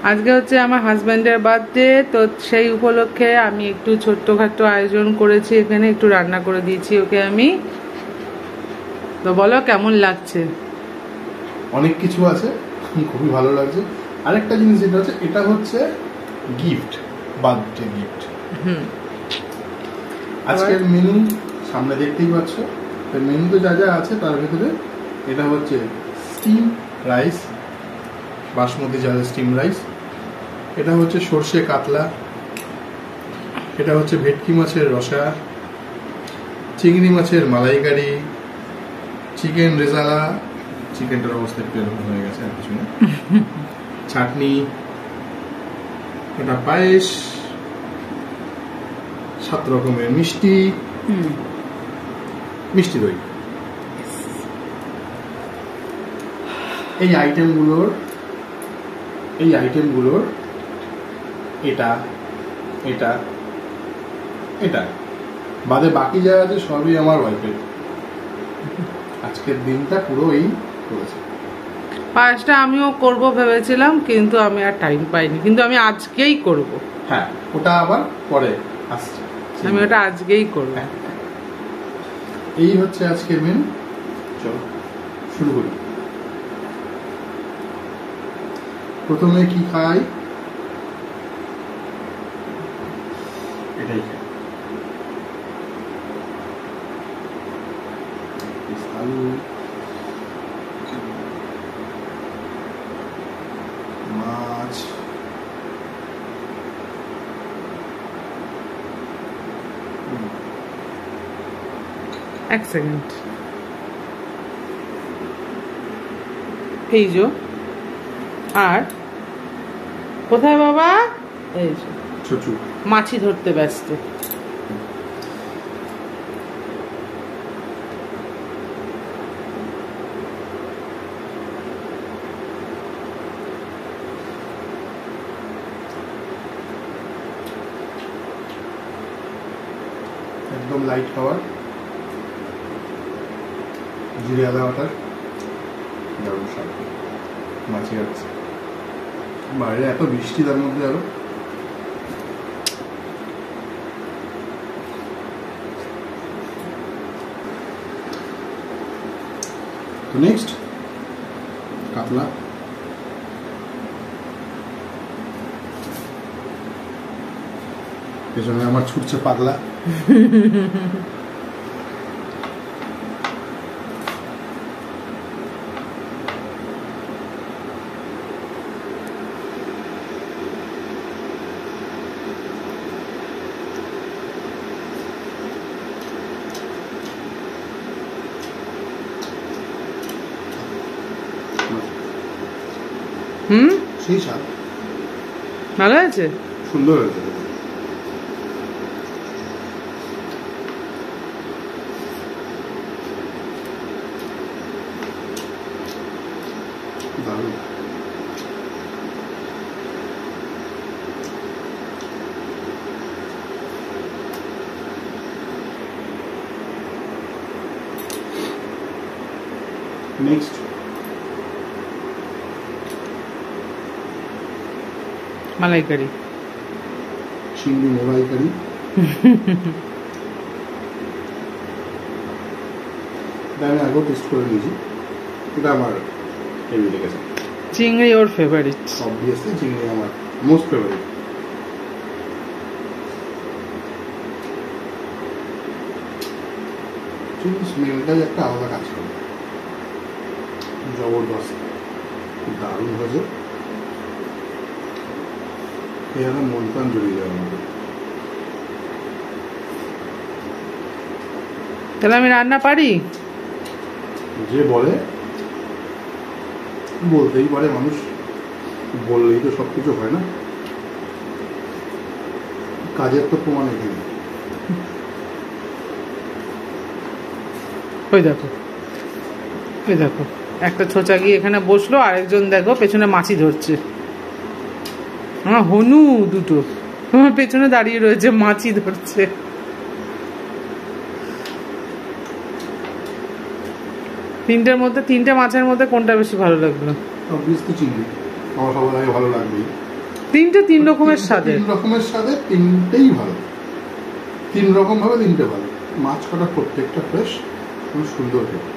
আজকে হচ্ছে আমার হাজব্যান্ডের বার্থডে, তো সেই উপলক্ষে আমি একটু ছোট্টখাটো আয়োজন করেছি, এখানে একটু রান্না করে দিয়েছি ওকে আমি। তো বলো কেমন লাগছে? অনেক কিছু আছে, খুবই ভালো লাগছে। আরেকটা জিনিস যেটা হচ্ছে, এটা হচ্ছে গিফট, বার্থডে গিফট। আজকের মেনু সামনে দেখতেই পাচ্ছ। মেনুতে যা যা আছে তার ভিতরে এটা হচ্ছে স্টিম রাইস, বাসমতি চালের স্টিম রাইস। এটা হচ্ছে সর্ষে কাতলা, এটা হচ্ছে ভেটকি মাছের রসা, চিংড়ি মাছের মালাইকারি, চিকেন রেজালা, চিকেনটার অবস্থা একটু এরকম হয়ে গেছে আর কিছু না, চাটনি, এটা পায়েস, 7 রকমের মিষ্টি, মিষ্টি দই। এই আইটেমগুলোর এটা এটা এটা বাদে বাকি যা আছে সবই আমার ওয়াইফের। আজকের দিনটা পুরো এই করেছে। পায়েসটা আমিও করব ভেবেছিলাম, কিন্তু আমি আর টাইম পাইনি, কিন্তু আমি আজকেই করব। হ্যাঁ, ওটা আবার পরে আসছে, আমি ওটা আজকেই করব। এই হচ্ছে আজকের মেনু। চলো শুরু করি। প্রথমে কি খাই? এটাই খাই, আলু, মাছ, এক সেকেন্ড, এই যে আর কোথায় বাবা? এই যে ছচু, মাছি ধরতে ব্যস্ত। একদম লাইট খাবার, জিরে আদা বাটার, দারুণ স্বাদ। মাছি আছে বাইরে, এত বৃষ্টি, তার মধ্যে আরো। তো নেক্সট কাতলা, পেছনে আমার ছুটছে পাগলা। সেই স্বাদ, ভালো আছে, সুন্দর হয়েছে। দারুণ। নেক্সট মালাইকারি, চিংড়ি মালাইকারি। আমি আগেও টেস্ট করে নিয়েছি, এটা আমার হেভি লেগেছে। চিংড়ি ওর ফেভারিট, অবভিয়াসলি চিংড়ি আমার মোস্ট ফেভারিট। চিংড়ি স্মেলটাই একটা আলাদা কাজ করে, জবরদস্ত, খুব দারুণ হয়েছে। এখানে মন প্রাণ জড়িয়ে যাওয়ার মতো। তাহলে আমি রান্না পারি? যে বলে, বলতেই পারে মানুষ, বললেই তো সবকিছু হয় না, কাজের তো প্রমাণ এখানে। ওই দেখো, ওই দেখো, একটা ছোচা গিয়ে এখানে বসলো, আরেকজন দেখো পেছনে মাছি ধরছে। আমার হনু দুটো আমার পেছনে দাঁড়িয়ে রয়েছে, মাছি ধরছে। তিনটের মধ্যে, তিনটে মাছের মধ্যে কোনটা বেশি ভালো লাগলো? অবভিয়াসলি চিংড়ি, আমার সবার আগে ভালো লাগবেই। তিনটে তিন রকমের স্বাদে, তিন রকমের স্বাদে তিনটেই ভালো, তিন রকম ভাবে তিনটে ভালো। মাছ কটা প্রত্যেকটা ফ্রেশ, খুব সুন্দর খেতে।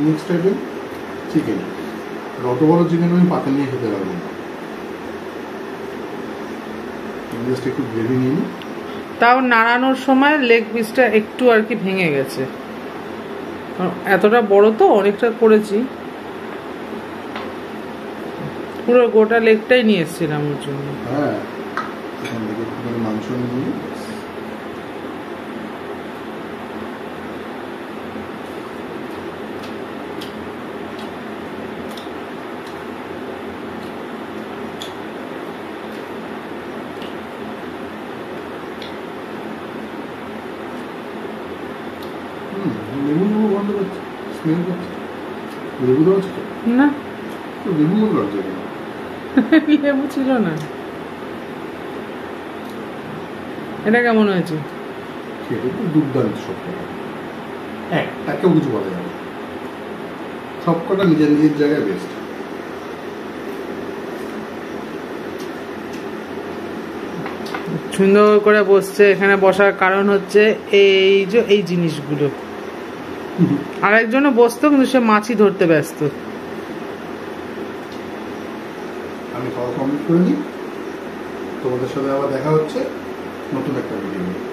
Next item chicken. অত বড় চিকেন আমি পাতে নিয়ে খেতে পারবো না, জাস্ট একটু গ্রেভি নিয়ে নিই। তাও নাড়ানোর সময় লেগ পিসটা একটু আর কি ভেঙে গেছে, এতটা বড় তো অনেকটা করেছি, পুরো গোটা লেগটাই নিয়ে এসেছিলাম ওর জন্য। হ্যাঁ, এখান থেকে একটুখানি মাংস নিয়ে নিই। লেবু লেবু গন্ধ করছে, স্মেল করছে। লেবু দেওয়া ছিল না, লেবু মতো লাগছে কেন? লেবু ছিল না। এটা কেমন হয়েছে? খেতে তো দুর্দান্ত সব কটা, একটাকেও কিছু বলা যাবে, সব কটা নিজের নিজের জায়গায় বেস্ট। সুন্দর করে বসছে, এখানে বসার কারণ হচ্ছে এই যে এই জিনিসগুলো। আরেকজনও বসতো কিন্তু সে মাছই ধরতে ব্যস্ত। আমি খাওয়া কমপ্লিট করে নিই, তোমাদের সাথে আবার দেখা হচ্ছে নতুন একটা ভিডিও।